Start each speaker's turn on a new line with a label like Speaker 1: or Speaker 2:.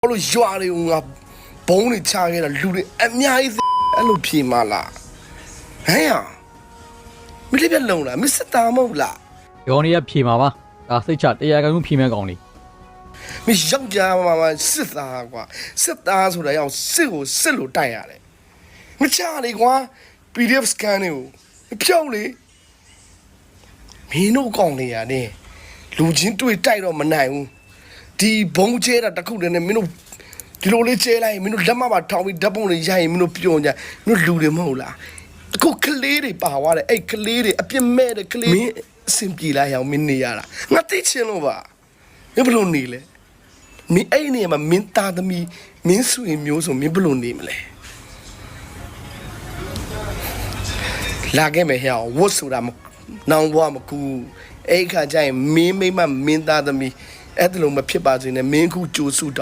Speaker 1: လို့ရွာတွေကဘုံတွေချခဲ့တာလူတွေအများကြီးအဲ့လိုဖြေမလားဟဲ့ရမလေးပြလုံးလားမစ်စတာမဟုတ်လား
Speaker 2: ရောနေရဖြေမှာပါဒါစိတ်ချတရားကန်မှုဖြေမဲ့ကောင်းလေ
Speaker 1: မယောက်ျားမှာစစ်သားကွာစစ်သားဆိုတာရောက်စစ်ကိုစစ်လို့တိုက်ရတယ်မချလေကွာ PDF scan တွေကိုဖြောက်လေမင်းတို့ကောင်းနေရတယ်လူချင်းတွေ့တိုက်တော့မနိုင်ဘူးဒီဘုံကျဲတာတခုတည်းနဲ့မင်းတို့ဒီလိုလေးကျဲလိုက်မင်းတို့လက်မပါထောင်ပြီးဓာတ်ပုံလေးရိုက်ရင်မင်းတို့ပြုံးကြမင်းတို့လူတွေမဟုတ်လားအခုကလေးတွေပါသွားတယ်အဲ့ကလေးတွေအပြစ်မဲ့တဲ့ကလေးမင်းအဆင်ပြေလာရအောင်မင်းနေရတာငါသိချင်လို့ပါမင်းဘယ်လိုနေလဲမင်းအဲ့နေမှာမင်းသားသမီးမင်းဆွေမျိုးဆိုမင်းဘယ်လိုနေမလဲလာခဲ့မယ်ဟဲ့ဝတ်ဆိုတာနောင်ဘွားမကူအဲ့ခါကျရင်မင်းမိမမင်းသားသမီးအဲ့ဒါလိုမဖြစ်ပါစေနဲ့မင်းခုကြိုးစု